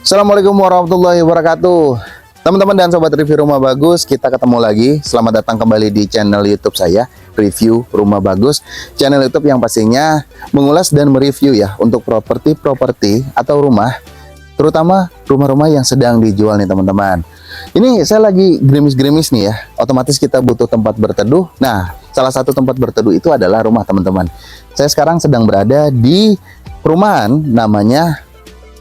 Assalamualaikum warahmatullahi wabarakatuh. Teman-teman dan sobat review rumah bagus, kita ketemu lagi. Selamat datang kembali di channel YouTube saya, Review Rumah Bagus. Channel YouTube yang pastinya mengulas dan mereview ya untuk properti atau rumah, terutama rumah-rumah yang sedang dijual nih teman-teman. Ini saya lagi gerimis-gerimis nih ya. Otomatis kita butuh tempat berteduh. Nah, salah satu tempat berteduh itu adalah rumah teman-teman. Saya sekarang sedang berada di perumahan namanya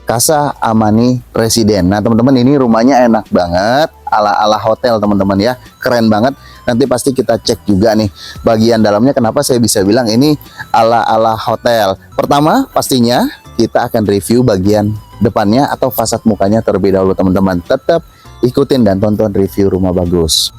Casa Amani Residen. Nah teman-teman, ini rumahnya enak banget, ala-ala hotel teman-teman ya, keren banget. Nanti pasti kita cek juga nih bagian dalamnya. Kenapa saya bisa bilang ini ala-ala hotel? Pertama pastinya kita akan review bagian depannya atau fasad mukanya terlebih dahulu teman-teman. Tetap ikutin dan tonton review rumah bagus.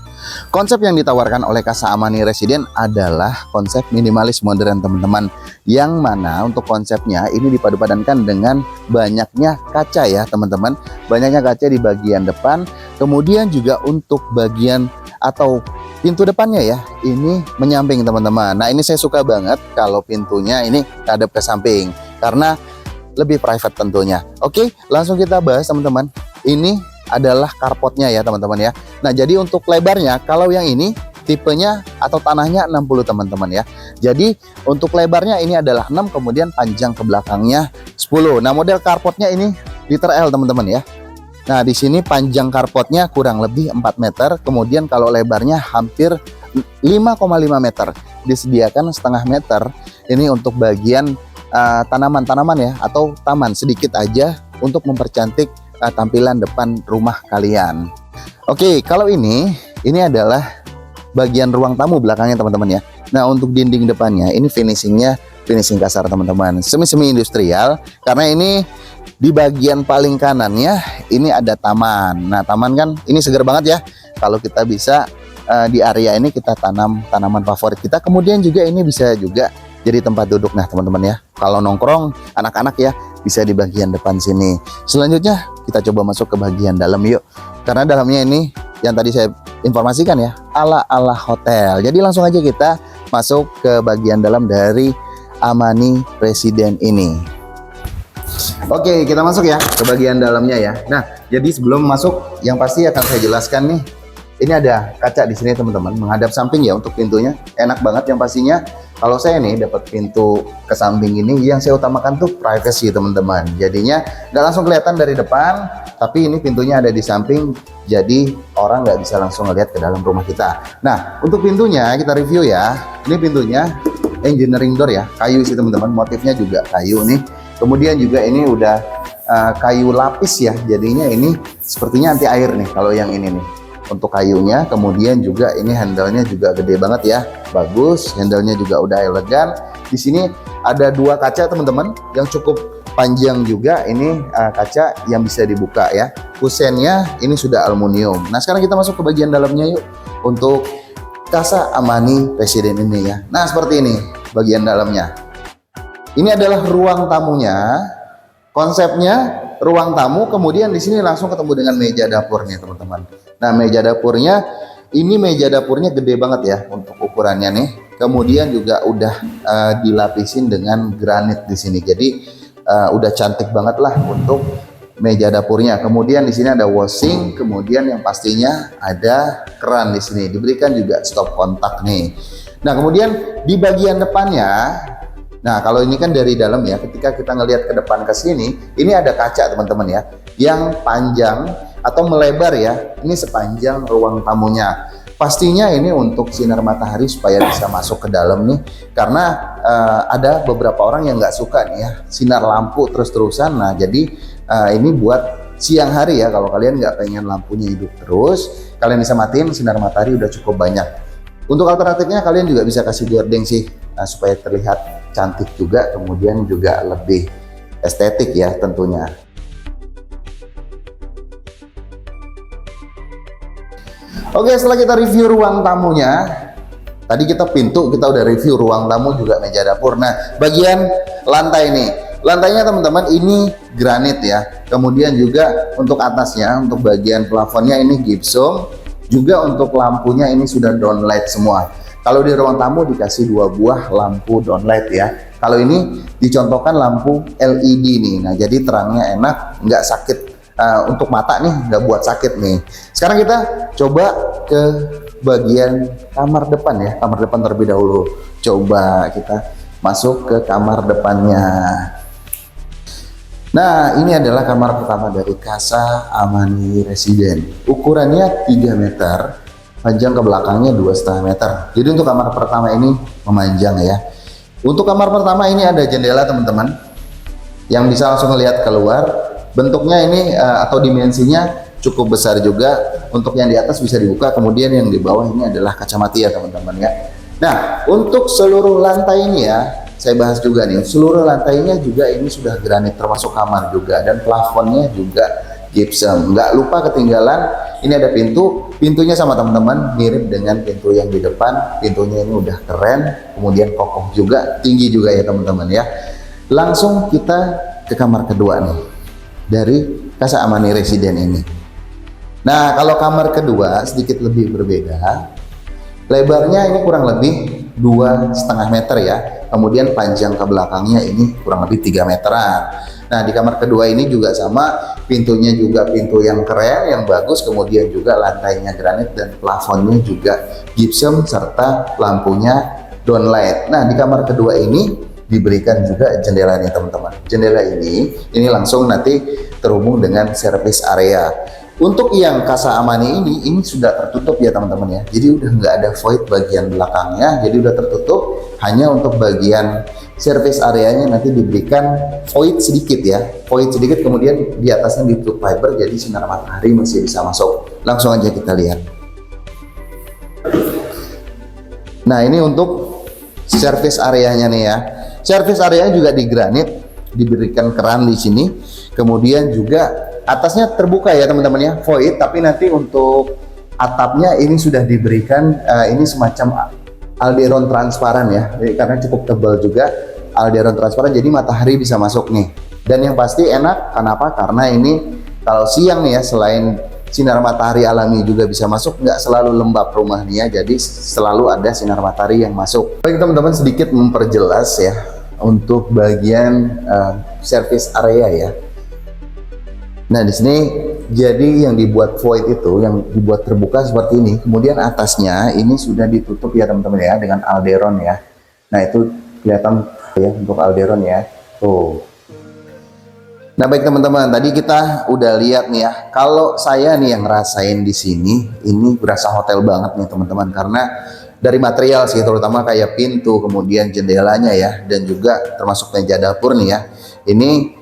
Konsep yang ditawarkan oleh Casa Amani Residen adalah konsep minimalis modern teman-teman, yang mana untuk konsepnya ini dipadu-padankan dengan banyaknya kaca ya teman-teman. Banyaknya kaca di bagian depan, kemudian juga untuk bagian atau pintu depannya ya, ini menyamping teman-teman. Nah ini saya suka banget kalau pintunya ini hadap ke samping karena lebih private tentunya. Oke, langsung kita bahas teman-teman. Ini adalah carportnya ya teman-teman ya. Nah jadi untuk lebarnya, kalau yang ini tipenya atau tanahnya 60 teman-teman ya. Jadi untuk lebarnya ini adalah 6, kemudian panjang ke belakangnya 10. Nah model carportnya ini liter L teman-teman ya. Nah di sini panjang carportnya kurang lebih 4 meter, kemudian kalau lebarnya hampir 5,5 meter. Disediakan setengah meter ini untuk bagian tanaman-tanaman ya, atau taman sedikit aja untuk mempercantik tampilan depan rumah kalian. Oke, kalau ini adalah bagian ruang tamu belakangnya teman-teman ya. Nah untuk dinding depannya ini finishingnya finishing kasar teman-teman, semi industrial, karena ini di bagian paling kanannya ini ada taman. Nah taman kan ini seger banget ya, kalau kita bisa di area ini kita tanam tanaman favorit kita. Kemudian juga ini bisa juga jadi tempat duduk. Nah teman-teman ya, kalau nongkrong anak-anak ya bisa di bagian depan sini. Selanjutnya kita coba masuk ke bagian dalam yuk, karena dalamnya ini yang tadi saya informasikan ya, ala-ala hotel. Jadi langsung aja kita masuk ke bagian dalam dari Amani Residen ini. Oke, kita masuk ya ke bagian dalamnya ya. Nah jadi sebelum masuk, yang pasti akan saya jelaskan nih, ini ada kaca di sini teman-teman, menghadap samping ya untuk pintunya. Enak banget yang pastinya. Kalau saya nih dapat pintu ke samping ini, yang saya utamakan tuh privacy teman-teman. Jadinya nggak langsung kelihatan dari depan, tapi ini pintunya ada di samping, jadi orang nggak bisa langsung ngelihat ke dalam rumah kita. Nah untuk pintunya kita review ya. Ini pintunya engineering door ya, kayu sih teman-teman. Motifnya juga kayu nih. Kemudian juga ini udah kayu lapis ya. Jadinya ini sepertinya anti air nih kalau yang ini nih. Untuk kayunya, kemudian juga ini handle-nya juga gede banget ya, bagus. Handle-nya juga udah elegan. Di sini ada dua kaca teman-teman yang cukup panjang juga. Ini kaca yang bisa dibuka ya. Kusennya ini sudah aluminium. Nah sekarang kita masuk ke bagian dalamnya yuk, untuk Casa Amani Residen ini ya. Nah seperti ini bagian dalamnya. Ini adalah ruang tamunya. Konsepnya ruang tamu, kemudian di sini langsung ketemu dengan meja dapurnya teman-teman. Nah meja dapurnya ini, meja dapurnya gede banget ya untuk ukurannya nih. Kemudian juga udah dilapisin dengan granit di sini. Jadi udah cantik banget lah untuk meja dapurnya. Kemudian di sini ada washing, kemudian yang pastinya ada keran di sini. Diberikan juga stop kontak nih. Nah kemudian di bagian depannya, nah kalau ini kan dari dalam ya, ketika kita ngelihat ke depan ke sini, ini ada kaca teman-teman ya, yang panjang atau melebar ya, ini sepanjang ruang tamunya. Pastinya ini untuk sinar matahari supaya bisa masuk ke dalam nih, karena ada beberapa orang yang nggak suka nih ya sinar lampu terus-terusan. Nah jadi ini buat siang hari ya, kalau kalian nggak pengen lampunya hidup terus, kalian bisa matiin, sinar matahari udah cukup banyak. Untuk alternatifnya kalian juga bisa kasih gorden sih, supaya terlihat cantik juga, kemudian juga lebih estetik ya tentunya. Oke, setelah kita review ruang tamunya, tadi kita pintu, kita udah review ruang tamu juga meja dapur. Nah bagian lantai nih, lantainya teman-teman ini granit ya. Kemudian juga untuk atasnya, untuk bagian plafonnya ini gypsum. Juga untuk lampunya ini sudah downlight semua. Kalau di ruang tamu dikasih 2 buah lampu downlight ya. Kalau ini dicontohkan lampu LED nih. Nah jadi terangnya enak, nggak sakit untuk mata nih, nggak buat sakit nih. Sekarang kita coba ke bagian kamar depan ya, kamar depan terlebih dahulu. Coba kita masuk ke kamar depannya. Nah, ini adalah kamar pertama dari Casa Amani Residen. Ukurannya 3 meter, panjang ke belakangnya 2,5 meter. Jadi untuk kamar pertama ini memanjang ya. Untuk kamar pertama ini ada jendela teman-teman, yang bisa langsung melihat keluar. Bentuknya ini atau dimensinya cukup besar juga. Untuk yang di atas bisa dibuka, kemudian yang di bawah ini adalah kaca mati ya teman-teman ya. Nah, untuk seluruh lantai ini ya, saya bahas juga nih, seluruh lantainya juga ini sudah granit termasuk kamar juga, dan plafonnya juga gypsum. Nggak lupa ketinggalan, ini ada pintu, pintunya sama teman-teman mirip dengan pintu yang di depan. Pintunya ini udah keren, kemudian kokoh juga, tinggi juga ya teman-teman ya. Langsung kita ke kamar kedua nih dari Casa Amani Residen ini. Nah, kalau kamar kedua sedikit lebih berbeda. Lebarnya ini kurang lebih 2,5 meter ya. Kemudian panjang ke belakangnya ini kurang lebih 3 meteran. Nah, di kamar kedua ini juga sama, pintunya juga pintu yang keren, yang bagus, kemudian juga lantainya granit dan plafonnya juga gypsum serta lampunya downlight. Nah, di kamar kedua ini diberikan juga jendela nih teman-teman. Jendela ini langsung nanti terhubung dengan service area. Untuk yang Casa Amani ini sudah tertutup ya teman-teman ya. Jadi udah nggak ada void bagian belakangnya, jadi udah tertutup. Hanya untuk bagian service areanya nanti diberikan void sedikit ya, void sedikit, kemudian di atasnya ditutup fiber, jadi sinar matahari masih bisa masuk. Langsung aja kita lihat. Nah, ini untuk service areanya nih ya. Service area juga di granit, diberikan keran di sini, kemudian juga atasnya terbuka ya teman-teman ya, void, tapi nanti untuk atapnya ini sudah diberikan ini semacam alderon transparan ya, karena cukup tebal juga alderon transparan, jadi matahari bisa masuk nih. Dan yang pasti enak, kenapa? Karena ini kalau siang nih ya, selain sinar matahari alami juga bisa masuk, nggak selalu lembab rumahnya, jadi selalu ada sinar matahari yang masuk. Baik teman-teman, sedikit memperjelas ya untuk bagian service area ya. Nah, di sini jadi yang dibuat void itu, yang dibuat terbuka seperti ini, kemudian atasnya ini sudah ditutup ya teman-teman ya dengan alderon ya. Nah, itu kelihatan ya untuk alderon ya. Tuh. Nah, baik teman-teman, tadi kita udah lihat nih ya. Kalau saya nih yang ngerasain di sini, ini berasa hotel banget nih teman-teman, karena dari material sih, terutama kayak pintu, kemudian jendelanya ya, dan juga termasuk meja dapur nih ya. Ini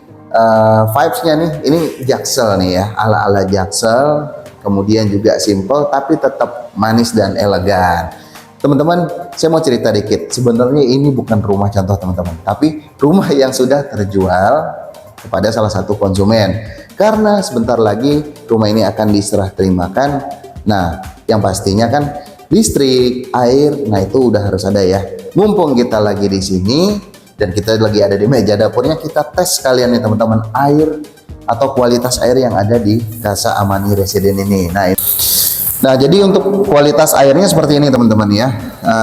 vibes-nya nih, ini Jaksel nih ya, ala-ala Jaksel, kemudian juga simple tapi tetap manis dan elegan. Teman-teman, saya mau cerita dikit. Sebenarnya ini bukan rumah contoh teman-teman, tapi rumah yang sudah terjual kepada salah satu konsumen. Karena sebentar lagi rumah ini akan diserah terimakan. Nah, yang pastinya kan listrik, air, nah itu udah harus ada ya. Mumpung kita lagi di sini dan kita lagi ada di meja dapurnya, kita tes sekalian nih teman-teman air atau kualitas air yang ada di Casa Amani Residen ini. Nah, jadi untuk kualitas airnya seperti ini teman-teman ya,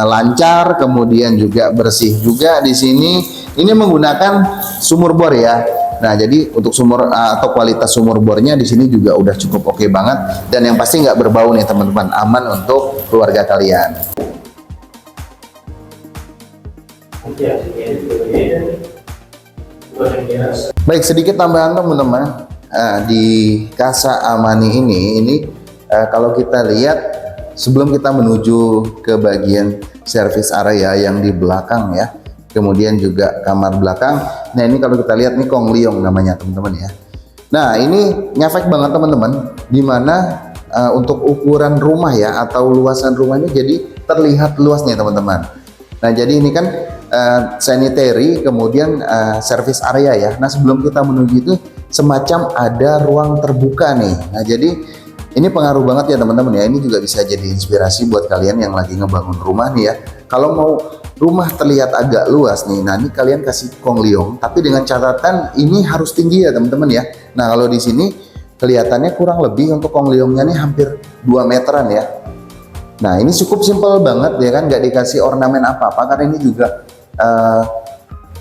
lancar, kemudian juga bersih juga di sini. Ini menggunakan sumur bor ya. Nah, jadi untuk sumur atau kualitas sumur bornya di sini juga udah cukup oke banget, dan yang pasti nggak berbau nih teman-teman, aman untuk keluarga kalian. Baik, sedikit tambahan teman-teman, di Casa Amani ini kalau kita lihat sebelum kita menuju ke bagian service area yang di belakang ya, kemudian juga kamar belakang. Nah, ini kalau kita lihat nih Kong Leong namanya teman-teman ya. Nah, ini ngefek banget teman-teman, dimana untuk ukuran rumah ya atau luasan rumahnya jadi terlihat luasnya teman-teman. Nah, jadi ini kan sanitary, kemudian service area ya. Nah, sebelum kita menuju itu semacam ada ruang terbuka nih. Nah, jadi ini pengaruh banget ya teman-teman ya. Ini juga bisa jadi inspirasi buat kalian yang lagi ngebangun rumah nih ya. Kalau mau rumah terlihat agak luas nih, nah ini kalian kasih Kong Leong, tapi dengan catatan ini harus tinggi ya teman-teman ya. Nah, kalau di sini kelihatannya kurang lebih untuk Kong Leongnya nih hampir 2 meteran ya. Nah, ini cukup simpel banget ya kan, nggak dikasih ornamen apa-apa, karena ini juga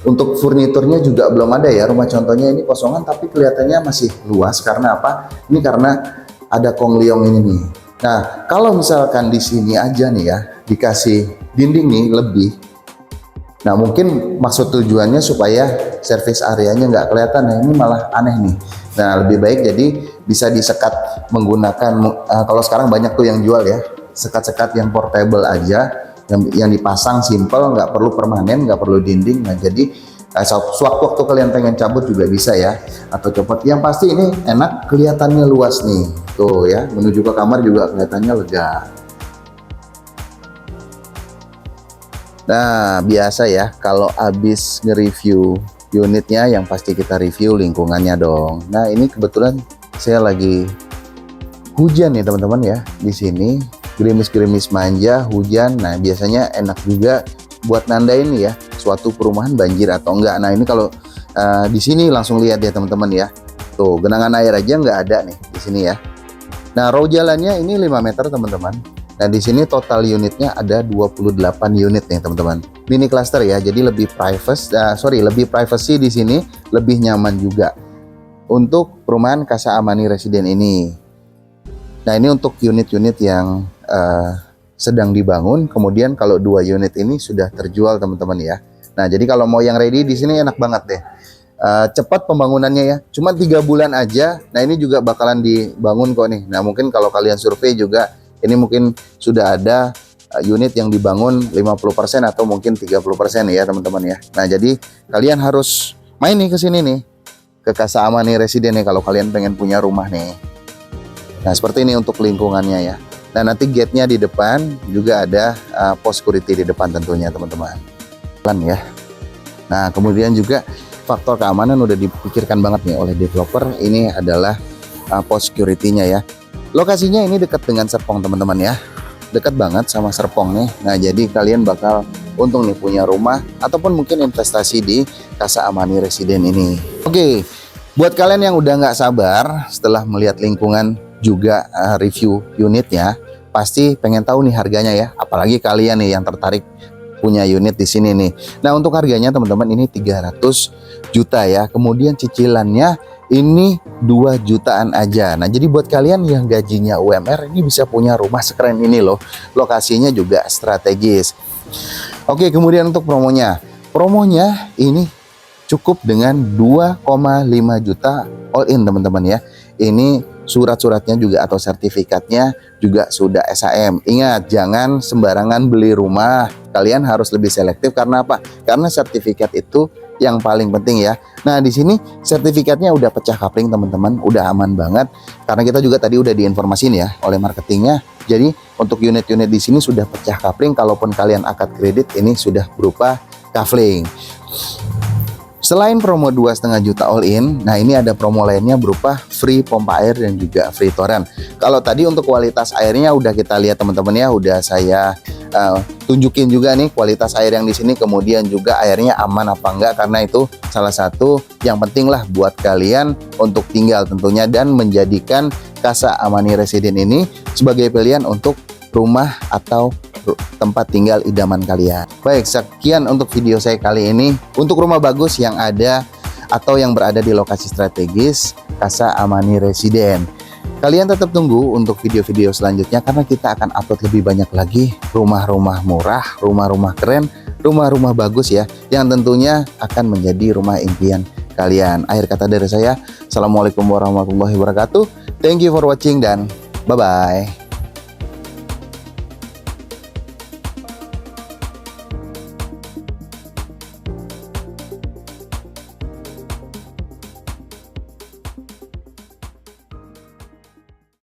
Untuk furniturnya juga belum ada ya, rumah contohnya ini kosongan tapi kelihatannya masih luas. Karena apa? Ini karena ada Kong Leong ini nih. Nah, kalau misalkan di sini aja nih ya, dikasih dinding nih lebih. Nah, mungkin maksud tujuannya supaya service areanya nggak kelihatan. Nah, ini malah aneh nih. Nah, lebih baik jadi bisa disekat menggunakan, kalau sekarang banyak tuh yang jual ya, sekat-sekat yang portable aja, yang dipasang simple, nggak perlu permanen, nggak perlu dinding. Nah, jadi sewaktu-waktu kalian pengen cabut juga bisa ya, atau copot. Yang pasti ini enak, kelihatannya luas nih. Tuh ya, menuju ke kamar juga kelihatannya lega. Nah, biasa ya kalau habis nge-review unitnya yang pasti kita review lingkungannya dong. Nah, ini kebetulan saya lagi hujan nih teman-teman ya. Di sini gerimis-gerimis manja, hujan. Nah, biasanya enak juga buat nandain ya suatu perumahan banjir atau enggak. Nah, ini kalau di sini langsung lihat ya teman-teman ya. Tuh, genangan air aja nggak ada nih di sini ya. Nah, row jalannya ini 5 meter teman-teman. Nah, di sini total unitnya ada 28 unit nih teman-teman. Mini cluster ya, jadi lebih lebih privacy di sini, lebih nyaman juga untuk perumahan Casa Amani Residen ini. Nah, ini untuk unit-unit yang sedang dibangun. Kemudian kalau 2 unit ini sudah terjual teman-teman ya. Nah, jadi kalau mau yang ready di sini enak banget deh. Cepat pembangunannya ya, cuma 3 bulan aja. Nah, ini juga bakalan dibangun kok nih. Nah, mungkin kalau kalian survei juga ini mungkin sudah ada unit yang dibangun 50% atau mungkin 30% ya teman-teman ya. Nah, jadi kalian harus main nih ke sini nih, ke Casa Amani Residen nih kalau kalian pengen punya rumah nih. Nah, seperti ini untuk lingkungannya ya. Nah, nanti gate-nya di depan juga ada pos security di depan tentunya teman-teman. Ya. Nah, kemudian juga faktor keamanan udah dipikirkan banget nih oleh developer. Ini adalah pos security-nya ya. Lokasinya ini dekat dengan Serpong teman-teman ya, dekat banget sama Serpong nih. Nah, jadi kalian bakal untung nih punya rumah ataupun mungkin investasi di Casa Amani Residen ini. Oke, buat kalian yang udah nggak sabar setelah melihat lingkungan juga review unitnya, pasti pengen tahu nih harganya ya. Apalagi kalian nih yang tertarik punya unit di sini nih. Nah, untuk harganya teman-teman ini 300 juta ya. Kemudian cicilannya ini 2 jutaan aja. Nah, jadi buat kalian yang gajinya UMR ini bisa punya rumah sekeren ini loh. Lokasinya juga strategis. Oke, kemudian untuk promonya. Promonya ini cukup dengan 2,5 juta all in teman-teman ya. Ini surat-suratnya juga atau sertifikatnya juga sudah SHM. Ingat, jangan sembarangan beli rumah. Kalian harus lebih selektif karena apa? Karena sertifikat itu yang paling penting ya. Nah, di sini sertifikatnya udah pecah kapling teman-teman, udah aman banget. Karena kita juga tadi udah diinformasiin ya oleh marketingnya. Jadi untuk unit-unit di sini sudah pecah kapling. Kalaupun kalian akad kredit ini sudah berupa kafling. Selain promo 2,5 juta all in, nah ini ada promo lainnya berupa free pompa air dan juga free toren. Kalau tadi untuk kualitas airnya udah kita lihat teman-teman ya, udah saya tunjukin juga nih kualitas air yang di sini, kemudian juga airnya aman apa enggak, karena itu salah satu yang penting lah buat kalian untuk tinggal tentunya dan menjadikan Casa Amani Residen ini sebagai pilihan untuk rumah atau tempat tinggal idaman kalian. Baik, sekian untuk video saya kali ini untuk rumah bagus yang ada atau yang berada di lokasi strategis Casa Amani Residen. Kalian tetap tunggu untuk video-video selanjutnya karena kita akan upload lebih banyak lagi rumah-rumah murah, rumah-rumah keren, rumah-rumah bagus ya, yang tentunya akan menjadi rumah impian kalian. Akhir kata dari saya, Assalamualaikum warahmatullahi wabarakatuh. Thank you for watching dan bye-bye.